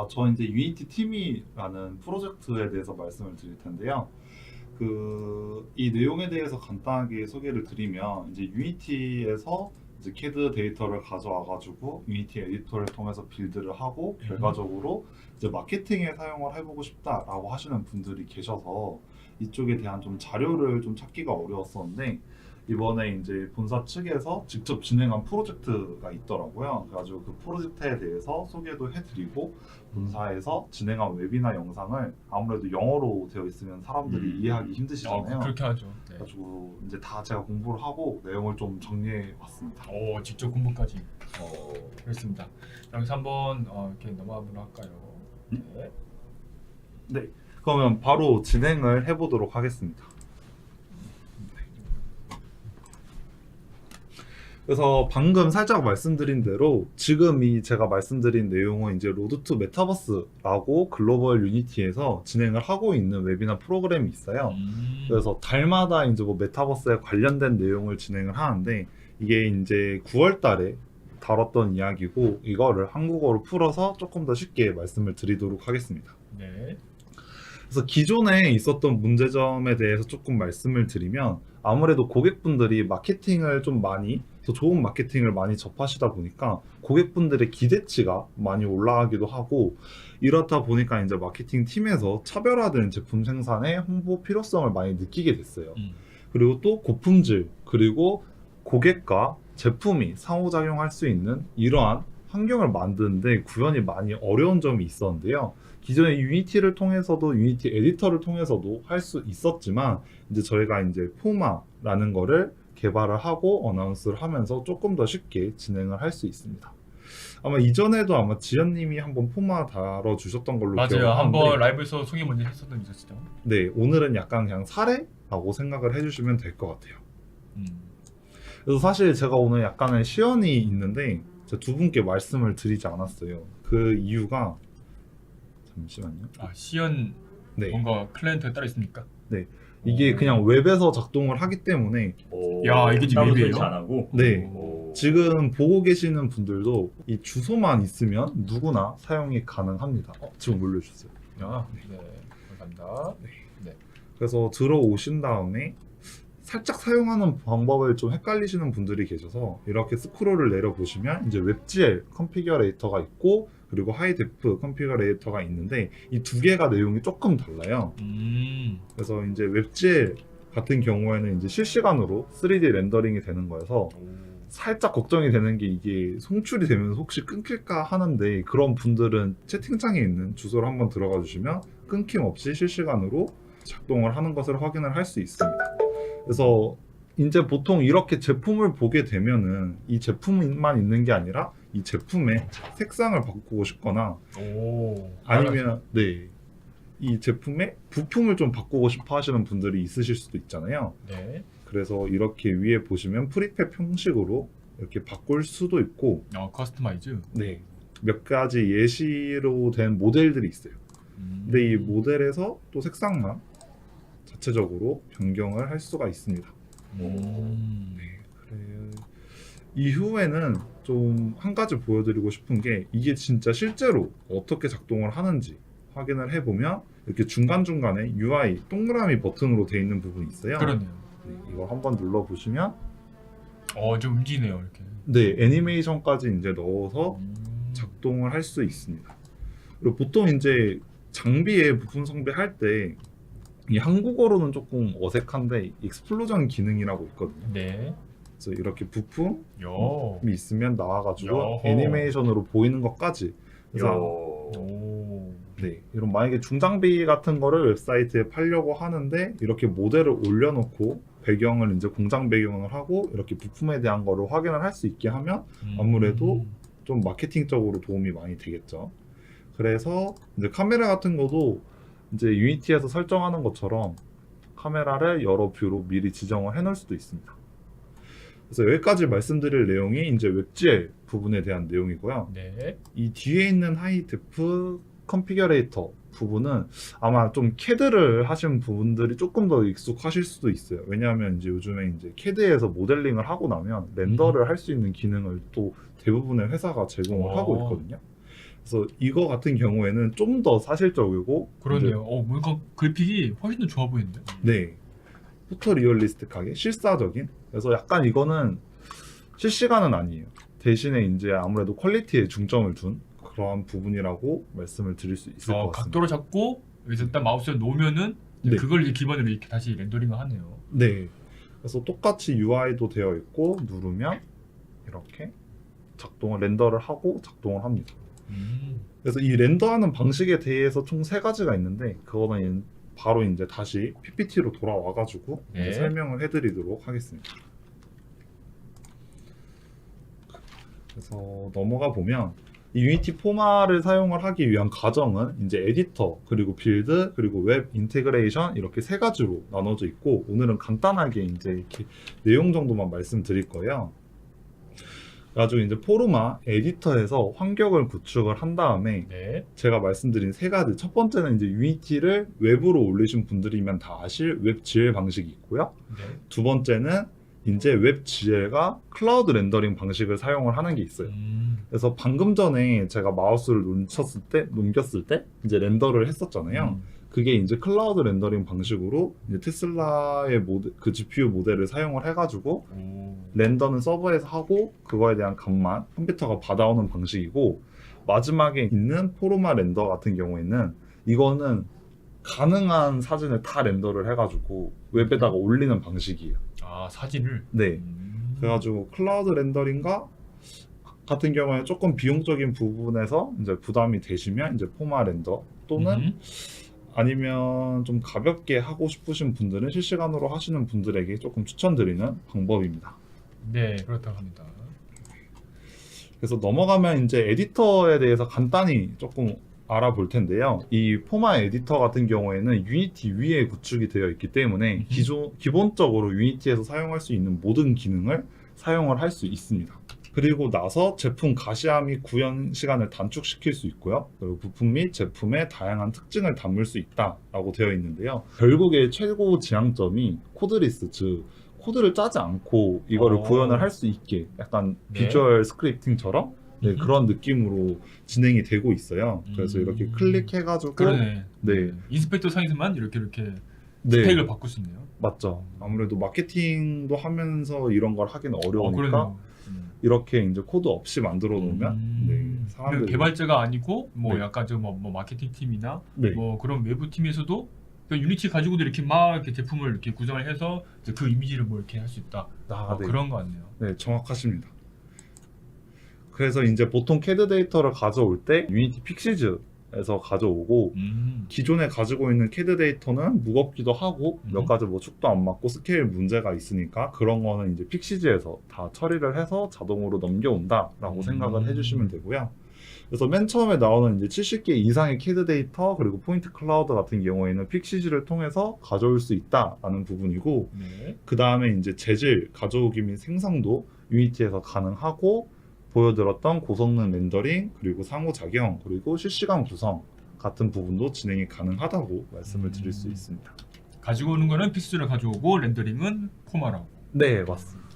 저 이제 유니티 팀이라는 프로젝트에 대해서 말씀을 드릴 텐데요. 이 내용에 대해서 간단하게 소개를 드리면, 이제 유니티에서 이제 CAD 데이터를 가져와가지고 유니티 에디터를 통해서 빌드를 하고, 결과적으로 이제 마케팅에 사용을 해보고 싶다라고 하시는 분들이 계셔서 이쪽에 대한 좀 자료를 좀 찾기가 어려웠었는데, 이번에 이제 본사 측에서 직접 진행한 프로젝트가 있더라고요. 그래가지고 그 프로젝트에 대해서 소개도 해드리고, 본사에서 진행한 웨비나 영상을 아무래도 영어로 되어 있으면 사람들이 이해하기 힘드시잖아요. 그렇게 하죠. 네. 그래가지고 이제 다 제가 공부를 하고 내용을 좀 정리해 왔습니다. 오, 직접 공부까지. 그렇습니다. 여기서 한번 이렇게 넘어가 보도록 할까요? 네. 네, 그러면 바로 진행을 해보도록 하겠습니다. 그래서 방금 살짝 말씀드린 대로 지금 이 제가 말씀드린 내용은 이제 로드 투 메타버스라고 글로벌 유니티에서 진행을 하고 있는 웨비나 프로그램이 있어요. 그래서 달마다 이제 뭐 메타버스에 관련된 내용을 진행을 하는데, 이게 이제 9월 달에 다뤘던 이야기고, 이거를 한국어로 풀어서 조금 더 쉽게 말씀을 드리도록 하겠습니다. 네. 그래서 기존에 있었던 문제점에 대해서 조금 말씀을 드리면, 아무래도 고객분들이 마케팅을 좀 많이, 더 좋은 마케팅을 많이 접하시다 보니까 고객분들의 기대치가 많이 올라가기도 하고, 이렇다 보니까 이제 마케팅 팀에서 차별화된 제품 생산에 홍보 필요성을 많이 느끼게 됐어요. 그리고 또 고품질, 그리고 고객과 제품이 상호작용할 수 있는 이러한 환경을 만드는데 구현이 많이 어려운 점이 있었는데요. 기존의 유니티를 통해서도, 유니티 에디터를 통해서도 할 수 있었지만, 이제 저희가 이제 포마라는 거를 개발을 하고 어나운스를 하면서 조금 더 쉽게 진행을 할 수 있습니다. 아마 이전에도 아마 지연님이 한번 포마 다뤄주셨던 걸로 맞아요. 기억을 한번 하는데, 라이브에서 소개 먼저 했었던 게 있었죠. 네, 오늘은 약간 그냥 사례라고 생각을 해주시면 될 것 같아요. 그래서 사실 제가 오늘 약간의 시연이 있는데 제가 두 분께 말씀을 드리지 않았어요. 그 이유가, 잠시만요. 시연 네, 뭔가 클라이언트가 따로 있습니까? 네, 이게 그냥 웹에서 작동을 하기 때문에, 야, 이게 지금 따로 웹이에요? 설치 안 하고? 네, 오. 지금 보고 계시는 분들도 이 주소만 있으면 누구나 사용이 가능합니다. 지금 올려주셨어요. 네. 감사합니다. 그래서 들어오신 다음에 살짝 사용하는 방법을 좀 헷갈리시는 분들이 계셔서, 이렇게 스크롤을 내려보시면 이제 웹GL 컨피규레이터가 있고, 그리고 하이데프 컨피규레이터가 있는데, 이 두 개가 내용이 조금 달라요. 그래서 이제 웹GL 같은 경우에는 이제 실시간으로 3D 렌더링이 되는 거여서 살짝 걱정이 되는 게, 이게 송출이 되면서 혹시 끊길까 하는데, 그런 분들은 채팅창에 있는 주소를 한번 들어가 주시면 끊김없이 실시간으로 작동을 하는 것을 확인을 할 수 있습니다. 그래서 이제 보통 이렇게 제품을 보게 되면은 이 제품만 있는 게 아니라 이 제품의 색상을 바꾸고 싶거나, 아니면 이 제품의 부품을 좀 바꾸고 싶어 하시는 분들이 있으실 수도 있잖아요. 네. 그래서 이렇게 위에 보시면 프리팹 형식으로 이렇게 바꿀 수도 있고, 커스터마이즈. 네, 몇 가지 예시로 된 모델들이 있어요. 근데 이 모델에서 또 색상만 자체적으로 변경을 할 수가 있습니다. 이후에는 좀 한 가지 보여드리고 싶은 게, 이게 진짜 실제로 어떻게 작동을 하는지 확인을 해보면, 이렇게 중간중간에 UI 동그라미 버튼으로 되어 있는 부분이 있어요. 그러네요. 네, 이거 한번 눌러보시면 좀 움직이네요, 이렇게. 네, 애니메이션까지 이제 넣어서 작동을 할 수 있습니다. 그리고 보통 이제 장비의 부품 성배할 때, 이 한국어로는 조금 어색한데 익스플로전 기능이라고 있거든요. 네. 그래서 이렇게 부품이 요. 있으면 나와가지고 여호. 애니메이션으로 보이는 것까지. 그래서 오. 네, 이런 만약에 중장비 같은 거를 웹사이트에 팔려고 하는데, 이렇게 모델을 올려놓고 배경을 이제 공장 배경을 하고 이렇게 부품에 대한 거를 확인을 할 수 있게 하면 아무래도 좀 마케팅적으로 도움이 많이 되겠죠. 그래서 이제 카메라 같은 것도 이제 유니티에서 설정하는 것처럼 카메라를 여러 뷰로 미리 지정을 해놓을 수도 있습니다. 그래서 여기까지 말씀드릴 내용이 이제 웹GL 부분에 대한 내용이고요. 네. 이 뒤에 있는 하이데프 컨피규레이터 부분은 아마 좀 CAD를 하신 분들이 조금 더 익숙하실 수도 있어요. 왜냐하면 이제 요즘에 이제 CAD에서 모델링을 하고 나면 렌더를 할 수 있는 기능을 또 대부분의 회사가 제공을 하고 있거든요. 그래서 이거 같은 경우에는 좀 더 사실적이고 그러네요. 뭔가 그래픽이 훨씬 더 좋아 보이는데. 네, 포토 리얼리스틱하게 실사적인. 그래서 약간 이거는 실시간은 아니에요. 대신에 이제 아무래도 퀄리티에 중점을 둔 그러한 부분이라고 말씀을 드릴 수 있을 것 같습니다. 각도를 잡고 여기서 딱 마우스를 놓으면은 네. 그걸 이제 기반으로 이렇게 다시 렌더링을 하네요. 네. 그래서 똑같이 UI도 되어 있고 누르면 이렇게 렌더를 하고 작동을 합니다. 그래서 이 렌더하는 방식에 대해서 총 3가지가 있는데 그거는 바로 이제 다시 PPT로 돌아와가지고 네. 이제 설명을 해드리도록 하겠습니다. 그래서 넘어가 보면 이 유니티 포마를 사용을 하기 위한 과정은 이제 에디터, 그리고 빌드, 그리고 웹 인테그레이션 이렇게 3가지로 나눠져 있고 오늘은 간단하게 이제 이렇게 내용 정도만 말씀드릴 거예요. 그래가지고 이제 포르마 에디터에서 환경을 구축을 한 다음에 네. 제가 말씀드린 3가지, 첫 번째는 이제 유니티를 웹으로 올리신 분들이면 다 아실 웹GL 방식이 있고요. 네. 두 번째는 이제 웹GL과 클라우드 렌더링 방식을 사용을 하는 게 있어요. 그래서 방금 전에 제가 마우스를 넘겼을 때 이제 렌더를 했었잖아요. 그게 이제 클라우드 렌더링 방식으로 이제 테슬라의 그 GPU 모델을 사용을 해가지고 렌더는 서버에서 하고 그거에 대한 값만 컴퓨터가 받아오는 방식이고, 마지막에 있는 포르마 렌더 같은 경우에는 이거는 가능한 사진을 다 렌더를 해가지고 웹에다가 올리는 방식이에요. 사진을? 네. 그래가지고 클라우드 렌더링과 같은 경우에 조금 비용적인 부분에서 이제 부담이 되시면 이제 포마 렌더 또는 아니면 좀 가볍게 하고 싶으신 분들은 실시간으로 하시는 분들에게 조금 추천드리는 방법입니다. 네, 그렇다고 합니다. 그래서 넘어가면 이제 에디터에 대해서 간단히 조금 알아볼 텐데요. 이 포마 에디터 같은 경우에는 유니티 위에 구축이 되어 있기 때문에 기본적으로 유니티에서 사용할 수 있는 모든 기능을 사용을 할 수 있습니다. 그리고 나서 제품 가시화 및 구현 시간을 단축시킬 수 있고요. 그리고 부품 및 제품의 다양한 특징을 담을 수 있다라고 되어 있는데요. 결국에 최고 지향점이 코드리스, 즉 코드를 짜지 않고 이거를 구현을 할 수 있게 약간 비주얼 스크립팅처럼 그런 느낌으로 진행이 되고 있어요. 그래서 이렇게 클릭해가지고 그러네. 네. 인스펙터 상에서만 이렇게 네. 스펙을 바꿀 수 있네요. 맞죠. 아무래도 마케팅도 하면서 이런 걸 하기는 어려우니까 이렇게 이제 코드 없이 만들어 놓으면 사람들이 개발자가 아니고 약간 뭐 마케팅 팀이나 뭐 그런 외부 팀에서도 유니티 가지고도 이렇게 막 이렇게 제품을 이렇게 구성을 해서 그 이미지를 뭐 이렇게 할 수 있다. 네. 그런 거 같네요. 네, 정확하십니다. 그래서 이제 보통 CAD 데이터를 가져올 때 유니티 픽시즈에서 가져오고 기존에 가지고 있는 CAD 데이터는 무겁기도 하고 몇 가지 뭐 축도 안 맞고 스케일 문제가 있으니까 그런 거는 이제 픽시즈에서 다 처리를 해서 자동으로 넘겨온다라고 생각을 해주시면 되고요. 그래서 맨 처음에 나오는 이제 70개 이상의 CAD 데이터 그리고 포인트 클라우드 같은 경우에는 픽시즈를 통해서 가져올 수 있다라는 부분이고, 그 다음에 이제 재질 가져오기 및 생성도 유니티에서 가능하고, 보여드렸던 고성능 렌더링 그리고 상호작용 그리고 실시간 구성 같은 부분도 진행이 가능하다고 말씀을 드릴 수 있습니다. 가지고 오는 거는 픽시즈를 가져오고 렌더링은 포마라고. 네, 맞습니다.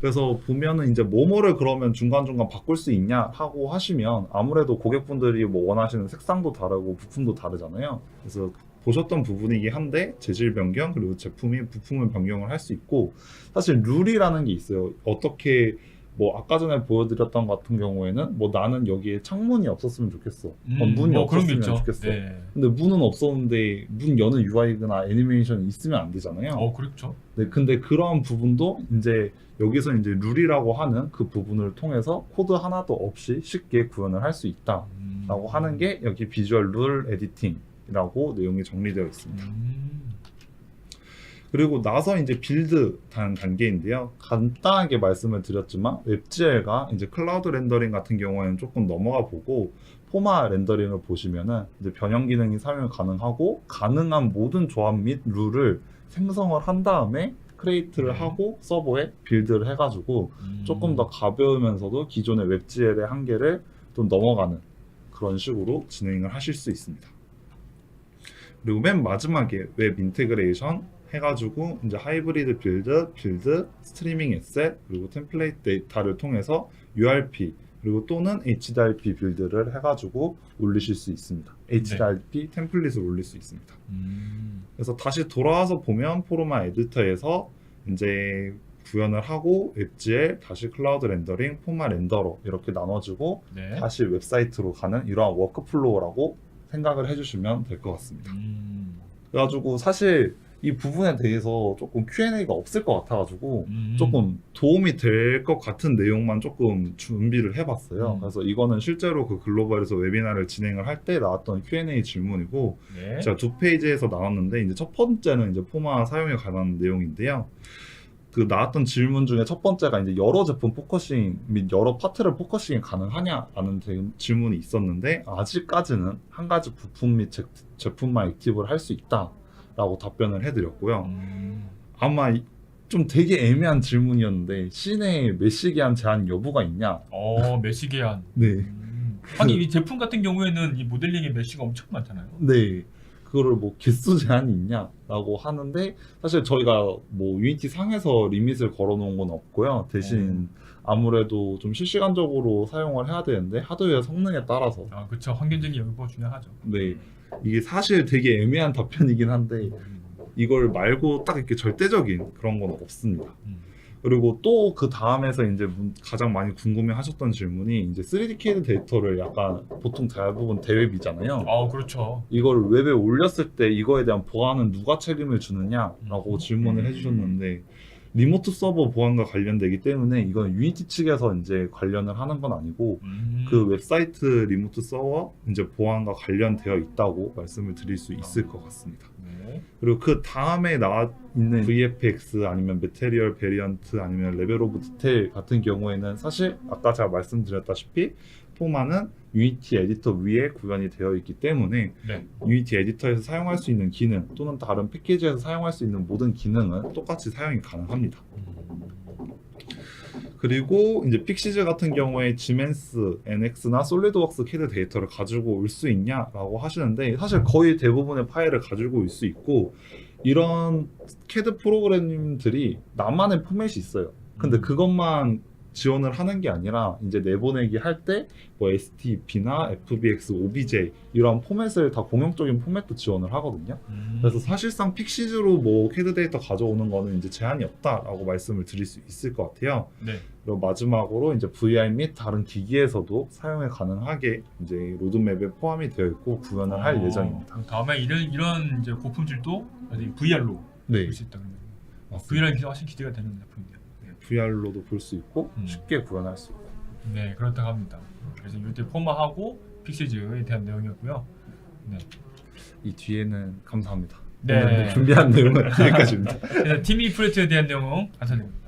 그래서 보면은 이제 뭐뭐를 그러면 중간중간 바꿀 수 있냐 하고 하시면 아무래도 고객분들이 뭐 원하시는 색상도 다르고 부품도 다르잖아요. 그래서 보셨던 부분이긴 한데 재질 변경 그리고 제품이 부품을 변경을 할 수 있고, 사실 룰이라는 게 있어요. 어떻게 뭐 아까 전에 보여드렸던 것 같은 경우에는 뭐 나는 여기에 창문이 없었으면 좋겠어. 문이 없었으면 좋겠어. 네. 근데 문은 없었는데 문 여는 UI나 애니메이션이 있으면 안 되잖아요. 그렇죠. 네, 근데 그러한 부분도 이제 여기서 이제 룰이라고 하는 그 부분을 통해서 코드 하나도 없이 쉽게 구현을 할 수 있다라고 하는 게 여기 비주얼 룰 에디팅이라고 내용이 정리되어 있습니다. 그리고 나서 이제 빌드 단계인데요. 간단하게 말씀을 드렸지만 웹GL과 이제 클라우드 렌더링 같은 경우에는 조금 넘어가 보고 포마 렌더링을 보시면은 이제 변형 기능이 사용 가능하고 가능한 모든 조합 및 룰을 생성을 한 다음에 크리에이트를 하고 서버에 빌드를 해가지고 조금 더 가벼우면서도 기존의 웹GL의 한계를 좀 넘어가는 그런 식으로 진행을 하실 수 있습니다. 그리고 맨 마지막에 웹 인테그레이션 해가지고 이제 하이브리드 빌드, 스트리밍 에셋, 그리고 템플레이트 데이터를 통해서 URP, 그리고 또는 HDRP 빌드를 해가지고 올리실 수 있습니다. HDRP 템플릿을 올릴 수 있습니다. 그래서 다시 돌아와서 보면 포르마 에디터에서 이제 구현을 하고 웹GL, 다시 클라우드 렌더링, 포마 렌더러 이렇게 나눠지고 네. 다시 웹사이트로 가는 이러한 워크플로우라고 생각을 해주시면 될 것 같습니다. 그래가지고 사실 이 부분에 대해서 조금 Q&A가 없을 것 같아가지고 조금 도움이 될 것 같은 내용만 조금 준비를 해봤어요. 그래서 이거는 실제로 그 글로벌에서 웨비나를 진행을 할 때 나왔던 Q&A 질문이고 네. 제가 2페이지에서 나왔는데 이제 첫 번째는 이제 포마 사용에 관한 내용인데요. 그 나왔던 질문 중에 첫 번째가 이제 여러 제품 포커싱 및 여러 파트를 포커싱이 가능하냐라는 질문이 있었는데 아직까지는 한 가지 부품 및 제품만 액티브를 할 수 있다라고 답변을 해드렸고요. 아마 좀 되게 애매한 질문이었는데 시내에 메시 계한 제한 여부가 있냐? 메시 계한. 네. 하긴 이 제품 같은 경우에는 이 모델링에 메시가 엄청 많잖아요. 네. 그거를 뭐 개수 제한이 있냐라고 하는데 사실 저희가 뭐 유니티 상에서 리밋을 걸어놓은 건 없고요. 대신 아무래도 좀 실시간적으로 사용을 해야 되는데 하드웨어 성능에 따라서 그렇죠. 환경적인 여부가 중요하죠. 네 이게 사실 되게 애매한 답변이긴 한데 이걸 말고 딱 이렇게 절대적인 그런 건 없습니다. 그리고 또 그 다음에서 이제 가장 많이 궁금해하셨던 질문이 이제 3D CAD 데이터를 약간 보통 대부분 대웹이잖아요. 그렇죠. 이걸 웹에 올렸을 때 이거에 대한 보안은 누가 책임을 주느냐라고 질문을 해주셨는데 리모트 서버 보안과 관련되기 때문에 이건 유니티 측에서 이제 관련을 하는 건 아니고 그 웹사이트 리모트 서버 이제 보안과 관련되어 있다고 말씀을 드릴 수 있을 것 같습니다. 그리고 그 다음에 나와 있는 VFX 아니면 메테리얼 베리언트 아니면 레벨 오브 디테일 같은 경우에는 사실 아까 제가 말씀드렸다시피 포마는 유니티 에디터 위에 구현이 되어 있기 때문에 유니티 에디터에서 사용할 수 있는 기능 또는 다른 패키지에서 사용할 수 있는 모든 기능은 똑같이 사용이 가능합니다. 그리고 이제 픽시즈 같은 경우에 지멘스, NX나 솔리드웍스 CAD 데이터를 가지고 올 수 있냐라고 하시는데 사실 거의 대부분의 파일을 가지고 올 수 있고 이런 CAD 프로그램들이 나만의 포맷이 있어요. 근데 그것만 지원을 하는 게 아니라 이제 내보내기 할 때 뭐 STP나 FBX, OBJ 이런 포맷을 다 공용적인 포맷도 지원을 하거든요. 그래서 사실상 픽시즈로 뭐 CAD 데이터 가져오는 거는 이제 제한이 없다라고 말씀을 드릴 수 있을 것 같아요. 그리고 마지막으로 이제 VR 및 다른 기기에서도 사용이 가능하게 이제 로드맵에 포함이 되어 있고 구현을 할 예정입니다. 다음에 이런 이제 고품질도 VR로 볼 수 있다 그러면 VR이 훨씬 기대가 되는 제품이에요. VR로도 볼 수 있고 쉽게 구현할 수 있고. 네, 그렇다고 합니다. 그래서 이때 포마하고 픽시즈에 대한 내용이었고요. 이 뒤에는 감사합니다. 네. 준비한 내용은 여기까지입니다. 팀이 프로젝트에 대한 내용 감사드립니다.